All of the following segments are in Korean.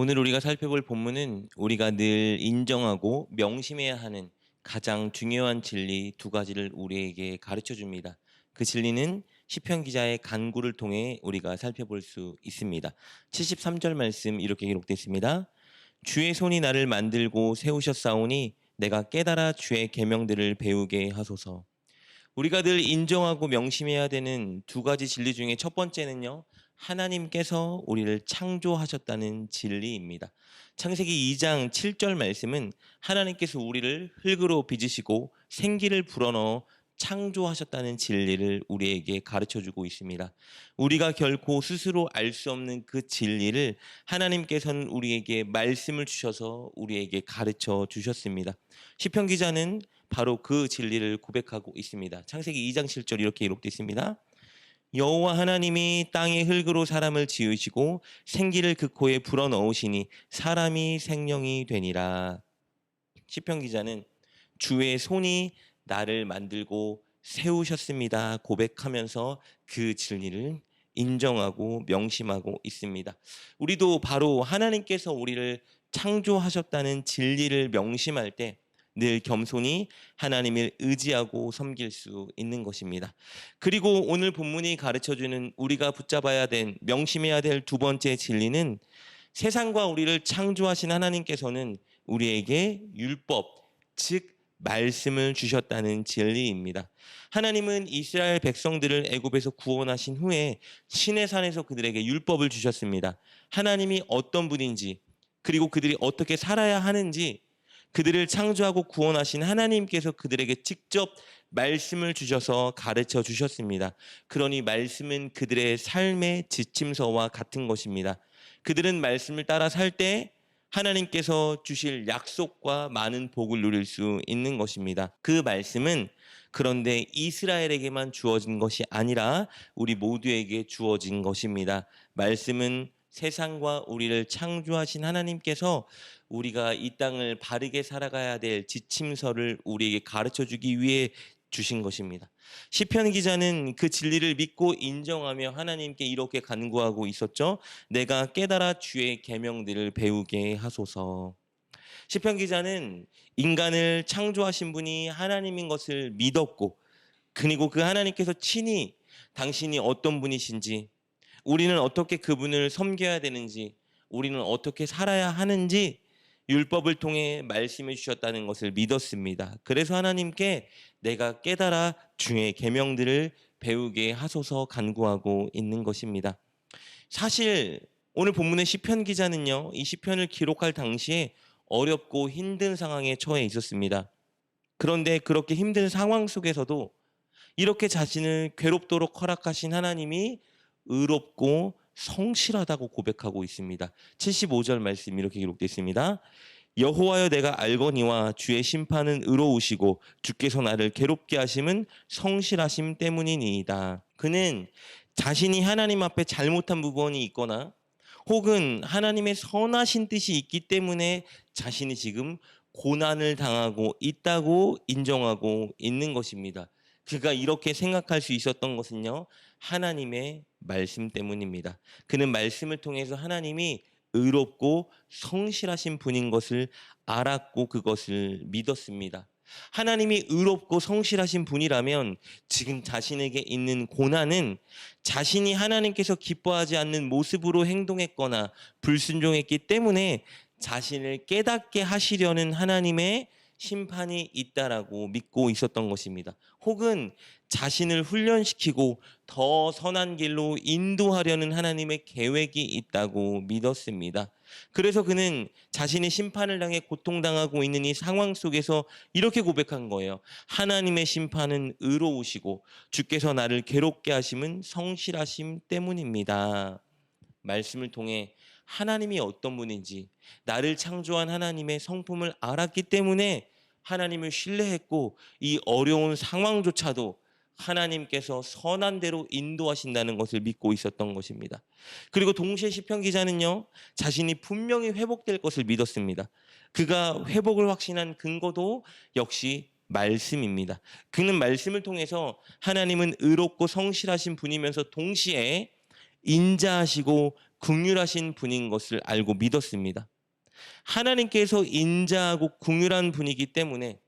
오늘 우리가 살펴볼 본문은 우리가 늘 인정하고 명심해야 하는 가장 중요한 진리 두 가지를 우리에게 가르쳐 줍니다. 그 진리는 시편 기자의 간구를 통해 우리가 살펴볼 수 있습니다. 73절 말씀 이렇게 기록되어 있습니다. 주의 손이 나를 만들고 세우셨사오니 내가 깨달아 주의 계명들을 배우게 하소서. 우리가 늘 인정하고 명심해야 되는 두 가지 진리 중에 첫 번째는요, 하나님께서 우리를 창조하셨다는 진리입니다. 창세기 2장 7절 말씀은 하나님께서 우리를 흙으로 빚으시고 생기를 불어넣어 창조하셨다는 진리를 우리에게 가르쳐 주고 있습니다. 우리가 결코 스스로 알 수 없는 그 진리를 하나님께서는 우리에게 말씀을 주셔서 우리에게 가르쳐 주셨습니다. 시편 기자는 바로 그 진리를 고백하고 있습니다. 창세기 2장 7절 이렇게 기록되어 있습니다. 여호와 하나님이 땅의 흙으로 사람을 지으시고 생기를 그 코에 불어넣으시니 사람이 생명이 되니라. 시편 기자는 주의 손이 나를 만들고 세우셨습니다 고백하면서 그 진리를 인정하고 명심하고 있습니다. 우리도 바로 하나님께서 우리를 창조하셨다는 진리를 명심할 때 늘 겸손히 하나님을 의지하고 섬길 수 있는 것입니다. 그리고 오늘 본문이 가르쳐주는 우리가 붙잡아야 된, 명심해야 될 두 번째 진리는 세상과 우리를 창조하신 하나님께서는 우리에게 율법, 즉 말씀을 주셨다는 진리입니다. 하나님은 이스라엘 백성들을 애굽에서 구원하신 후에 시내산에서 그들에게 율법을 주셨습니다. 하나님이 어떤 분인지, 그리고 그들이 어떻게 살아야 하는지, 그들을 창조하고 구원하신 하나님께서 그들에게 직접 말씀을 주셔서 가르쳐 주셨습니다. 그러니 말씀은 그들의 삶의 지침서와 같은 것입니다. 그들은 말씀을 따라 살 때 하나님께서 주실 약속과 많은 복을 누릴 수 있는 것입니다. 그 말씀은 그런데 이스라엘에게만 주어진 것이 아니라 우리 모두에게 주어진 것입니다. 말씀은 세상과 우리를 창조하신 하나님께서 우리가 이 땅을 바르게 살아가야 될 지침서를 우리에게 가르쳐 주기 위해 주신 것입니다. 시편 기자는 그 진리를 믿고 인정하며 하나님께 이렇게 간구하고 있었죠. 내가 깨달아 주의 계명들을 배우게 하소서. 시편 기자는 인간을 창조하신 분이 하나님인 것을 믿었고, 그리고 그 하나님께서 친히 당신이 어떤 분이신지, 우리는 어떻게 그분을 섬겨야 되는지, 우리는 어떻게 살아야 하는지 율법을 통해 말씀해 주셨다는 것을 믿었습니다. 그래서 하나님께 내가 깨달아 주의 계명들을 배우게 하소서 간구하고 있는 것입니다. 사실 오늘 본문의 시편 기자는요, 이 시편을 기록할 당시에 어렵고 힘든 상황에 처해 있었습니다. 그런데 그렇게 힘든 상황 속에서도 이렇게 자신을 괴롭도록 허락하신 하나님이 의롭고 성실하다고 고백하고 있습니다. 75절 말씀 이렇게 기록되어 있습니다. 여호와여 내가 알거니와 주의 심판은 의로우시고 주께서 나를 괴롭게 하심은 성실하심 때문이니이다. 그는 자신이 하나님 앞에 잘못한 부분이 있거나 혹은 하나님의 선하신 뜻이 있기 때문에 자신이 지금 고난을 당하고 있다고 인정하고 있는 것입니다. 그가 이렇게 생각할 수 있었던 것은요, 하나님의 말씀 때문입니다. 그는 말씀을 통해서 하나님이 의롭고 성실하신 분인 것을 알았고 그것을 믿었습니다. 하나님이 의롭고 성실하신 분이라면 지금 자신에게 있는 고난은 자신이 하나님께서 기뻐하지 않는 모습으로 행동했거나 불순종했기 때문에 자신을 깨닫게 하시려는 하나님의 심판이 있다라고 믿고 있었던 것입니다. 혹은 자신을 훈련시키고 더 선한 길로 인도하려는 하나님의 계획이 있다고 믿었습니다. 그래서 그는 자신의 심판을 당해 고통당하고 있는 이 상황 속에서 이렇게 고백한 거예요. 하나님의 심판은 의로우시고 주께서 나를 괴롭게 하심은 성실하심 때문입니다. 말씀을 통해 하나님이 어떤 분인지, 나를 창조한 하나님의 성품을 알았기 때문에 하나님을 신뢰했고 이 어려운 상황조차도 하나님께서 선한 대로 인도하신다는 것을 믿고 있었던 것입니다. 그리고 동시에 시편 기자는요, 자신이 분명히 회복될 것을 믿었습니다. 그가 회복을 확신한 근거도 역시 말씀입니다. 그는 말씀을 통해서 하나님은 의롭고 성실하신 분이면서 동시에 인자하시고 긍휼하신 분인 것을 알고 믿었습니다. 하나님께서 인자하고 긍휼한 분이기 때문에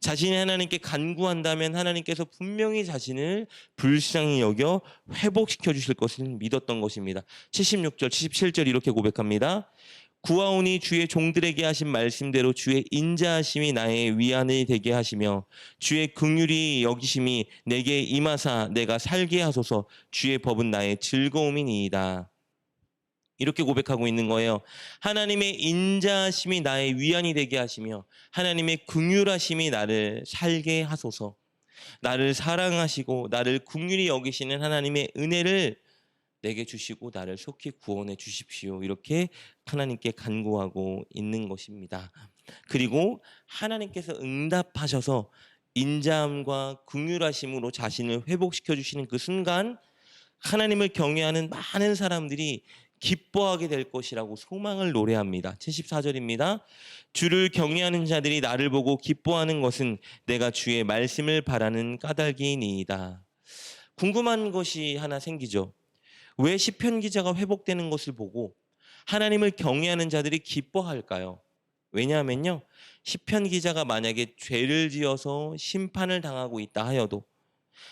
자신이 하나님께 간구한다면 하나님께서 분명히 자신을 불쌍히 여겨 회복시켜 주실 것을 믿었던 것입니다. 76절, 77절 이렇게 고백합니다. 구하오니 주의 종들에게 하신 말씀대로 주의 인자하심이 나의 위안이 되게 하시며 주의 긍휼이 여기심이 내게 임하사 내가 살게 하소서. 주의 법은 나의 즐거움이니이다. 이렇게 고백하고 있는 거예요. 하나님의 인자하심이 나의 위안이 되게 하시며 하나님의 긍휼하심이 나를 살게 하소서. 나를 사랑하시고 나를 긍휼히 여기시는 하나님의 은혜를 내게 주시고 나를 속히 구원해 주십시오. 이렇게 하나님께 간구하고 있는 것입니다. 그리고 하나님께서 응답하셔서 인자함과 긍휼하심으로 자신을 회복시켜 주시는 그 순간 하나님을 경외하는 많은 사람들이 기뻐하게 될 것이라고 소망을 노래합니다. 74절입니다. 주를 경외하는 자들이 나를 보고 기뻐하는 것은 내가 주의 말씀을 바라는 까닭이니이다. 궁금한 것이 하나 생기죠. 왜 시편 기자가 회복되는 것을 보고 하나님을 경외하는 자들이 기뻐할까요? 왜냐하면요, 시편 기자가 만약에 죄를 지어서 심판을 당하고 있다 하여도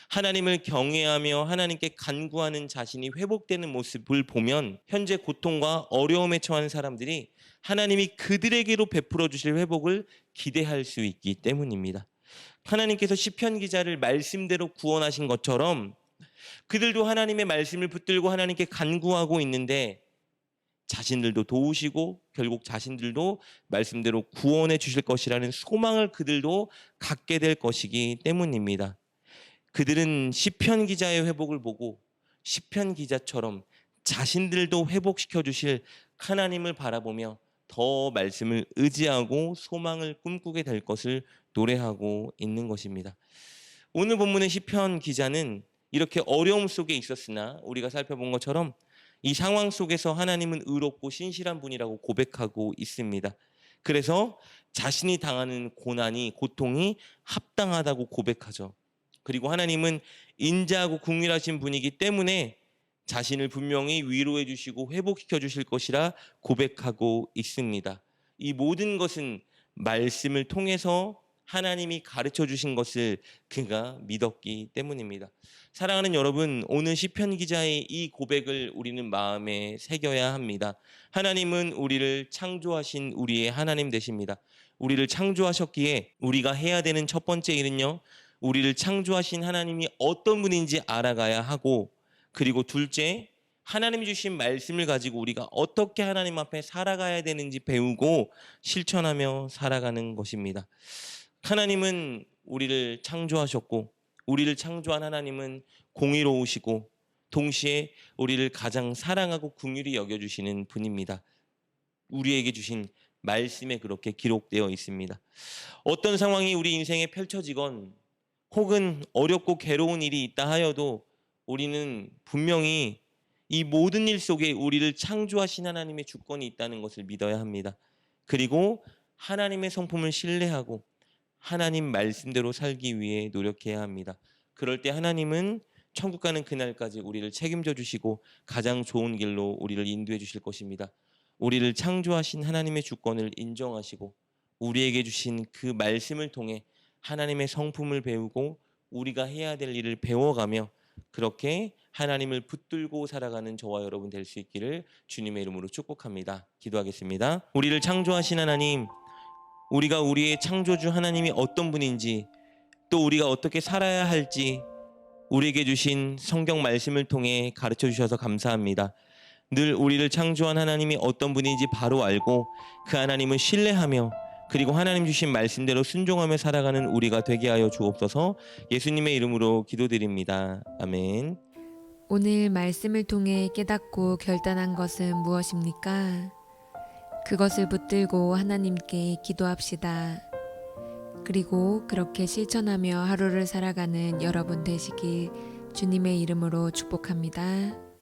하나님을 경외하며 하나님께 간구하는 자신이 회복되는 모습을 보면 현재 고통과 어려움에 처한 사람들이 하나님이 그들에게로 베풀어 주실 회복을 기대할 수 있기 때문입니다. 하나님께서 시편 기자를 말씀대로 구원하신 것처럼 그들도 하나님의 말씀을 붙들고 하나님께 간구하고 있는데 자신들도 도우시고 결국 자신들도 말씀대로 구원해 주실 것이라는 소망을 그들도 갖게 될 것이기 때문입니다. 그들은 시편 기자의 회복을 보고 시편 기자처럼 자신들도 회복시켜 주실 하나님을 바라보며 더 말씀을 의지하고 소망을 꿈꾸게 될 것을 노래하고 있는 것입니다. 오늘 본문의 시편 기자는 이렇게 어려움 속에 있었으나 우리가 살펴본 것처럼 이 상황 속에서 하나님은 의롭고 신실한 분이라고 고백하고 있습니다. 그래서 자신이 당하는 고통이 합당하다고 고백하죠. 그리고 하나님은 인자하고 긍휼하신 분이기 때문에 자신을 분명히 위로해 주시고 회복시켜 주실 것이라 고백하고 있습니다. 이 모든 것은 말씀을 통해서 하나님이 가르쳐 주신 것을 그가 믿었기 때문입니다. 사랑하는 여러분, 오늘 시편 기자의 이 고백을 우리는 마음에 새겨야 합니다. 하나님은 우리를 창조하신 우리의 하나님 되십니다. 우리를 창조하셨기에 우리가 해야 되는 첫 번째 일은요, 우리를 창조하신 하나님이 어떤 분인지 알아가야 하고, 그리고 둘째, 하나님이 주신 말씀을 가지고 우리가 어떻게 하나님 앞에 살아가야 되는지 배우고 실천하며 살아가는 것입니다. 하나님은 우리를 창조하셨고 우리를 창조한 하나님은 공의로우시고 동시에 우리를 가장 사랑하고 긍휼히 여겨주시는 분입니다. 우리에게 주신 말씀에 그렇게 기록되어 있습니다. 어떤 상황이 우리 인생에 펼쳐지건 혹은 어렵고 괴로운 일이 있다 하여도 우리는 분명히 이 모든 일 속에 우리를 창조하신 하나님의 주권이 있다는 것을 믿어야 합니다. 그리고 하나님의 성품을 신뢰하고 하나님 말씀대로 살기 위해 노력해야 합니다. 그럴 때 하나님은 천국 가는 그날까지 우리를 책임져 주시고 가장 좋은 길로 우리를 인도해 주실 것입니다. 우리를 창조하신 하나님의 주권을 인정하시고 우리에게 주신 그 말씀을 통해 하나님의 성품을 배우고 우리가 해야 될 일을 배워가며 그렇게 하나님을 붙들고 살아가는 저와 여러분 될 수 있기를 주님의 이름으로 축복합니다. 기도하겠습니다. 우리를 창조하신 하나님, 우리가 우리의 창조주 하나님이 어떤 분인지 또 우리가 어떻게 살아야 할지 우리에게 주신 성경 말씀을 통해 가르쳐 주셔서 감사합니다. 늘 우리를 창조한 하나님이 어떤 분인지 바로 알고 그 하나님을 신뢰하며 그리고 하나님 주신 말씀대로 순종하며 살아가는 우리가 되게 하여 주옵소서. 예수님의 이름으로 기도드립니다. 아멘. 오늘 말씀을 통해 깨닫고 결단한 것은 무엇입니까? 그것을 붙들고 하나님께 기도합시다. 그리고 그렇게 실천하며 하루를 살아가는 여러분 되시길 주님의 이름으로 축복합니다.